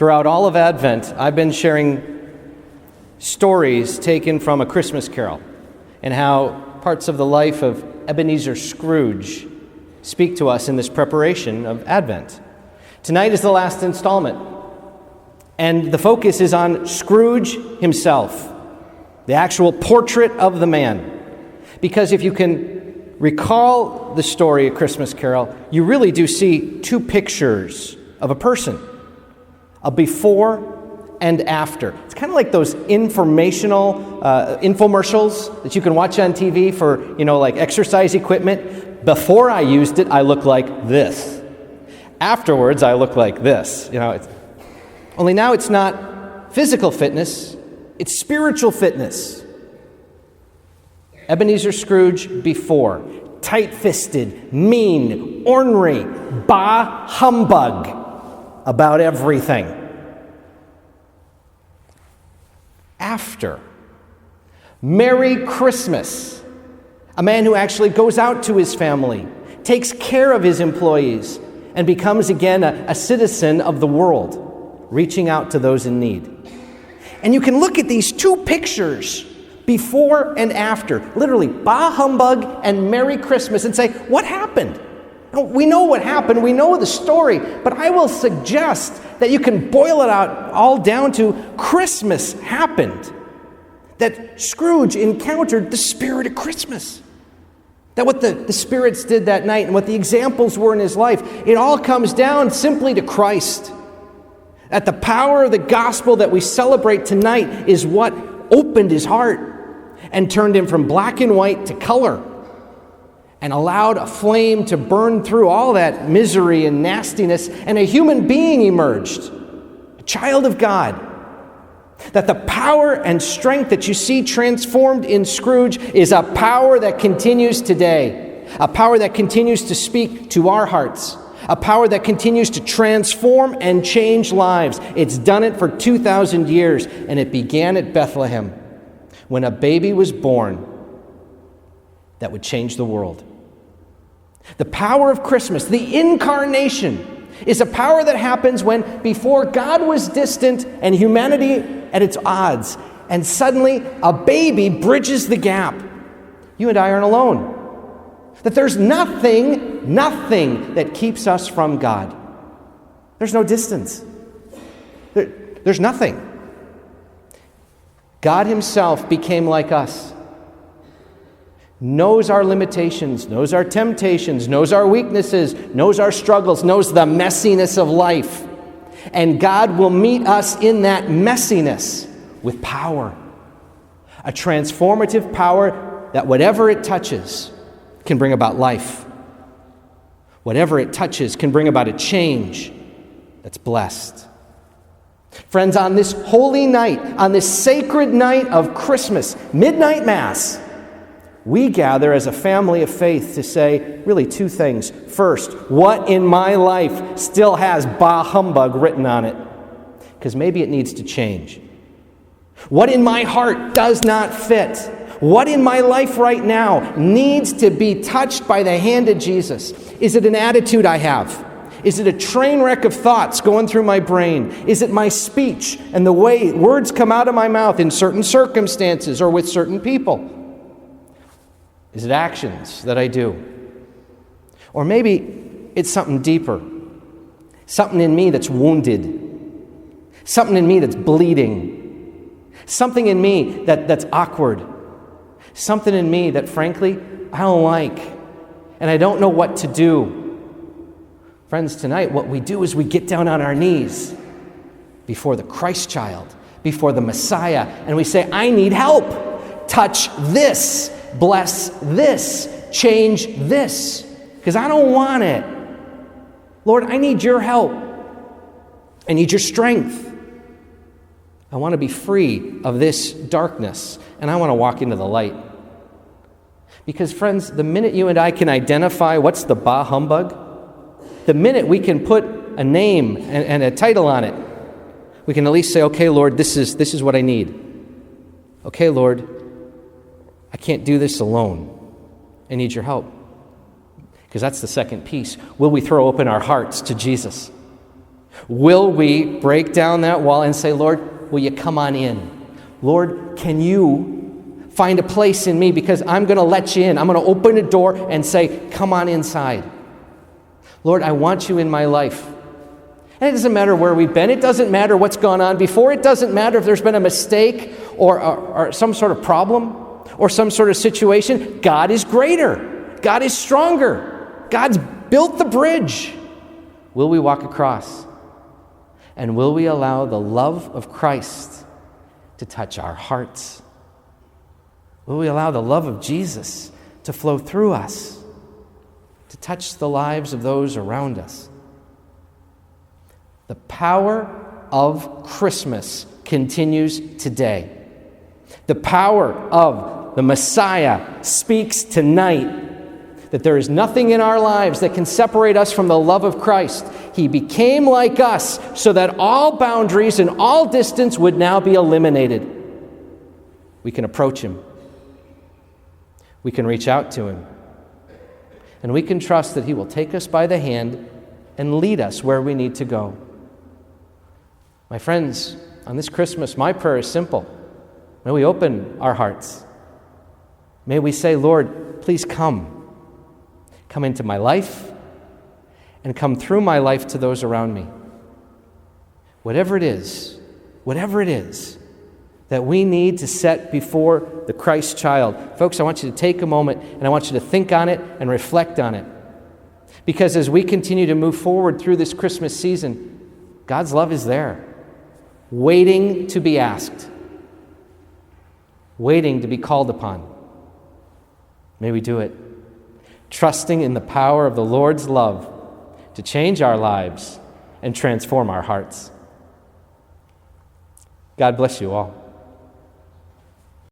Throughout all of Advent, I've been sharing stories taken from A Christmas Carol and how parts of the life of Ebenezer Scrooge speak to us in this preparation of Advent. Tonight is the last installment, and the focus is on Scrooge himself, the actual portrait of the man. Because if you can recall the story of Christmas Carol, you really do see two pictures of a person, a before and after. It's kind of like those informational infomercials that you can watch on TV for, like exercise equipment. Before I used it, I looked like this. Afterwards, I look like this. Only now it's not physical fitness, it's spiritual fitness. Ebenezer Scrooge before, tight-fisted, mean, ornery, bah humbug about everything. After, Merry Christmas, a man who actually goes out to his family, takes care of his employees, and becomes again a citizen of the world, reaching out to those in need. And you can look at these two pictures, before and after, literally, bah humbug and Merry Christmas, and say, what happened? We know what happened, we know the story, but I will suggest that you can boil it out all down to Christmas happened. That Scrooge encountered the spirit of Christmas. That what the spirits did that night and what the examples were in his life, it all comes down simply to Christ. That the power of the gospel that we celebrate tonight is what opened his heart and turned him from black and white to color and allowed a flame to burn through all that misery and nastiness, and a human being emerged, a child of God. That the power and strength that you see transformed in Scrooge is a power that continues today, a power that continues to speak to our hearts, a power that continues to transform and change lives. It's done it for 2,000 years, and it began at Bethlehem when a baby was born that would change the world. The power of Christmas, the incarnation, is a power that happens when before God was distant and humanity at its odds, and suddenly a baby bridges the gap. You and I aren't alone. That there's nothing that keeps us from God. There's no distance. There's nothing. God himself became like us. Knows our limitations, knows our temptations, knows our weaknesses, knows our struggles, knows the messiness of life. And God will meet us in that messiness with power. A transformative power that whatever it touches can bring about life. Whatever it touches can bring about a change that's blessed. Friends, on this holy night, on this sacred night of Christmas, midnight Mass, we gather as a family of faith to say really two things. First, what in my life still has bah humbug written on it? Because maybe it needs to change. What in my heart does not fit? What in my life right now needs to be touched by the hand of Jesus? Is it an attitude I have? Is it a train wreck of thoughts going through my brain? Is it my speech and the way words come out of my mouth in certain circumstances or with certain people? Is it actions that I do? Or maybe it's something deeper. Something in me that's wounded. Something in me that's bleeding. Something in me that's awkward. Something in me that, frankly, I don't like. And I don't know what to do. Friends, tonight what we do is we get down on our knees before the Christ child, before the Messiah, and we say, I need help. Touch this. Bless this. Change this. Because I don't want it. Lord, I need your help. I need your strength. I want to be free of this darkness, and I want to walk into the light. Because, friends, the minute you and I can identify what's the bah humbug, the minute we can put a name and a title on it, we can at least say, okay, Lord, this is what I need. Okay, Lord, I can't do this alone. I need your help. Because that's the second piece. Will we throw open our hearts to Jesus? Will we break down that wall and say, Lord, will you come on in? Lord, can you find a place in me because I'm going to let you in. I'm going to open a door and say, come on inside. Lord, I want you in my life. And it doesn't matter where we've been. It doesn't matter what's gone on before. It doesn't matter if there's been a mistake or some sort of problem or some sort of situation. God is greater. God is stronger. God's built the bridge. Will we walk across? And will we allow the love of Christ to touch our hearts? Will we allow the love of Jesus to flow through us, to touch the lives of those around us? The power of Christmas continues today. The power of the Messiah speaks tonight that there is nothing in our lives that can separate us from the love of Christ. He became like us so that all boundaries and all distance would now be eliminated. We can approach him. We can reach out to him. And we can trust that he will take us by the hand and lead us where we need to go. My friends, on this Christmas, my prayer is simple. May we open our hearts. May we say, Lord, please come. Come into my life and come through my life to those around me. Whatever it is that we need to set before the Christ child. Folks, I want you to take a moment and I want you to think on it and reflect on it. Because as we continue to move forward through this Christmas season, God's love is there, waiting to be asked, waiting to be called upon. May we do it, trusting in the power of the Lord's love to change our lives and transform our hearts. God bless you all.